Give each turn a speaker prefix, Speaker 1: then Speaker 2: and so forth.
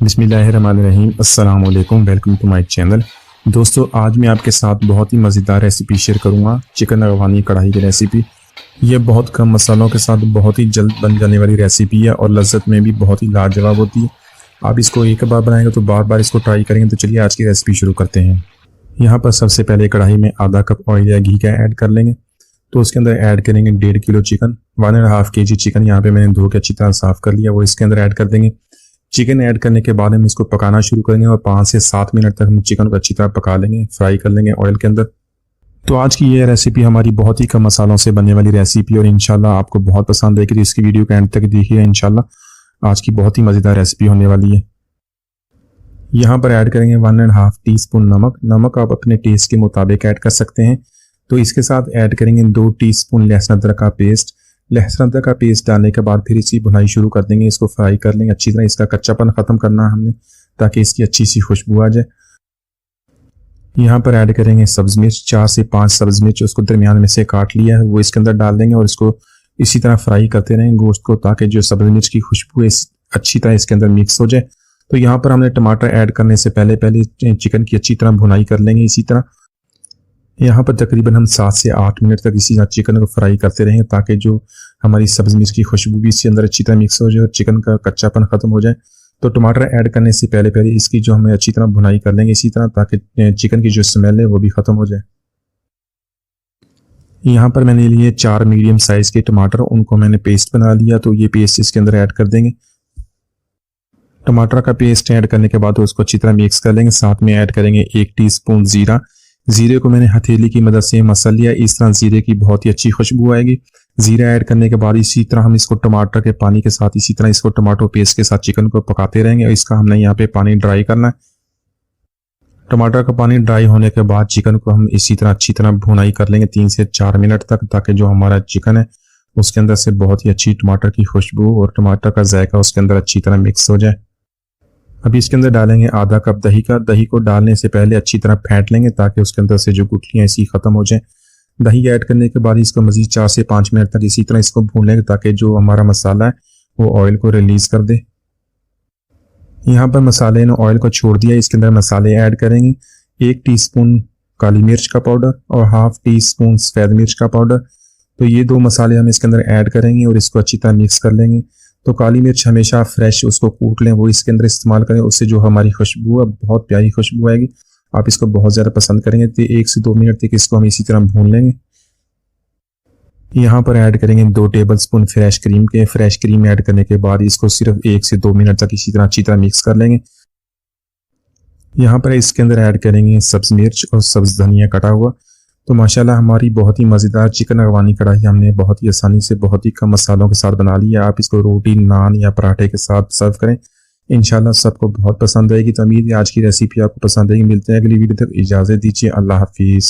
Speaker 1: बिस्मिल्लाहिर्रहमानिर्रहीम। अस्सलाम वालेकुम, वेलकम टू माय चैनल। दोस्तों, आज मैं आपके साथ बहुत ही मज़ेदार रेसिपी शेयर करूंगा, चिकन अफ़गानी कढ़ाई की रेसिपी। ये बहुत कम मसालों के साथ बहुत ही जल्द बन जाने वाली रेसिपी है और लज्जत में भी बहुत ही लाजवाब होती है। आप इसको एक बार बनाएंगे तो बार बार इसको ट्राई करेंगे। तो चलिए आज की रेसिपी शुरू करते हैं। यहाँ पर सबसे पहले कढ़ाई में आधा कप ऑयल या घी का ऐड कर लेंगे। तो उसके अंदर ऐड करेंगे 1.5 किलो चिकन, 1.5 kg चिकन यहाँ पे मैंने धो के अच्छी तरह साफ़ कर लिया, वो इसके अंदर ऐड कर देंगे। चिकन ऐड करने के बाद हम इसको पकाना शुरू करेंगे और 5 से 7 मिनट तक हम चिकन को अच्छी तरह पका लेंगे, फ्राई कर लेंगे ऑयल के अंदर। तो आज की ये रेसिपी हमारी बहुत ही कम मसालों से बनने वाली रेसिपी और इंशाल्लाह आपको बहुत पसंद आएगी। तो इसकी वीडियो को एंड तक देखिए, इंशाल्लाह आज की बहुत ही मज़ेदार रेसिपी होने वाली है। यहाँ पर ऐड करेंगे 1.5 टीस्पून नमक। नमक आप अपने टेस्ट के मुताबिक ऐड कर सकते हैं। तो इसके साथ ऐड करेंगे 2 टीस्पून लहसुन अदरक का पेस्ट। लहसुन अदरक का पेस्ट डालने के बाद फिर इसकी भुनाई शुरू कर देंगे। इसको फ्राई कर लेंगे अच्छी तरह, इसका कच्चापन ख़त्म करना है हमने, ताकि इसकी अच्छी सी खुशबू आ जाए। यहाँ पर ऐड करेंगे सब्ज़ मिर्च, 4 से 5 सब्ज़ मिर्च, उसको दरमियान में से काट लिया है, वो इसके अंदर डाल देंगे और इसको इसी तरह फ्राई करते रहेंगे गोश्त को, ताकि जो सब्ज़ मिर्च की खुशबू है अच्छी तरह इसके अंदर मिक्स हो जाए। तो यहाँ पर हमने टमाटर ऐड करने से पहले चिकन की अच्छी तरह भुनाई कर लेंगे। इसी तरह यहाँ पर तकरीबन हम 7 से 8 मिनट तक इसी चिकन को फ्राई करते रहेंगे, ताकि जो हमारी सब्ज़ मिर्च की खुशबू भी इसके अंदर अच्छी तरह मिक्स हो जाए और चिकन का कच्चापन ख़त्म हो जाए। तो टमाटर ऐड करने से पहले इसकी जो हमें अच्छी तरह भुनाई कर लेंगे इसी तरह, ताकि चिकन की जो स्मेल है वो भी ख़त्म हो जाए। यहाँ पर मैंने लिए 4 मीडियम साइज़ के टमाटर, उनको मैंने पेस्ट बना लिया। तो ये पेस्ट इसके अंदर ऐड कर देंगे। टमाटर का पेस्ट ऐड करने के बाद उसको अच्छी तरह मिक्स कर लेंगे। साथ में ऐड करेंगे 1 टीस्पून जीरा। जीरे को मैंने हथेली की मदद से मसल लिया। इस तरह जीरे की बहुत ही अच्छी खुशबू आएगी। जीरा ऐड करने के बाद इसी तरह हम इसको टमाटर के पानी के साथ इसी तरह इसको टमाटो पेस्ट के साथ चिकन को पकाते रहेंगे और इसका हमने यहाँ पे पानी ड्राई करना है। टमाटर का पानी ड्राई होने के बाद चिकन को हम इसी तरह अच्छी तरह भुनाई कर लेंगे 3 से 4 मिनट तक, ताकि जो हमारा चिकन है उसके अंदर से बहुत ही अच्छी टमाटर की खुशबू और टमाटर का जायका उसके अंदर अच्छी तरह मिक्स हो जाए। अभी इसके अंदर डालेंगे आधा कप दही का। दही को डालने से पहले अच्छी तरह फेंट लेंगे, ताकि उसके अंदर से जो गुठलियाँ इसी ख़त्म हो जाए। दही ऐड करने के बाद इसको मज़ीद 4 से 5 मिनट तक इसी तरह इसको भून लेंगे, ताकि जो हमारा मसाला है वो ऑयल को रिलीज़ कर दे। यहाँ पर मसाले ने ऑयल को छोड़ दिया। इसके अंदर मसाले ऐड करेंगे 1 टीस्पून काली मिर्च का पाउडर और ½ टीस्पून सफ़ेद मिर्च का पाउडर। तो ये 2 मसाले हम इसके अंदर ऐड करेंगे और इसको अच्छी तरह मिक्स कर लेंगे। तो काली मिर्च हमेशा फ्रेश उसको कूट लें, वो इसके अंदर इस्तेमाल करें, उससे जो हमारी खुशबू है बहुत प्यारी खुशबू आएगी। आप इसको बहुत ज़्यादा पसंद करेंगे। तो 1 से 2 मिनट तक इसको हम इसी तरह भून लेंगे। यहाँ पर ऐड करेंगे 2 टेबलस्पून फ्रेश क्रीम के। फ्रेश क्रीम ऐड करने के बाद इसको सिर्फ 1 से 2 मिनट तक इसी तरह अच्छी तरह मिक्स कर लेंगे। यहाँ पर इसके अंदर ऐड करेंगे सब्ज़ मिर्च और सब्ज़ धनिया कटा हुआ। तो माशाल्लाह हमारी बहुत ही मज़ेदार चिकन अफ़गानी कढ़ाई हमने बहुत ही आसानी से बहुत ही कम मसालों के साथ बना ली है। आप इसको रोटी, नान या पराठे के साथ सर्व करें, इंशाल्लाह सबको बहुत पसंद आएगी। तो उम्मीद है आज की रेसिपी आपको पसंद आएगी। मिलते हैं अगली वीडियो तक, इजाज़त दीजिए, अल्लाह हाफिज़।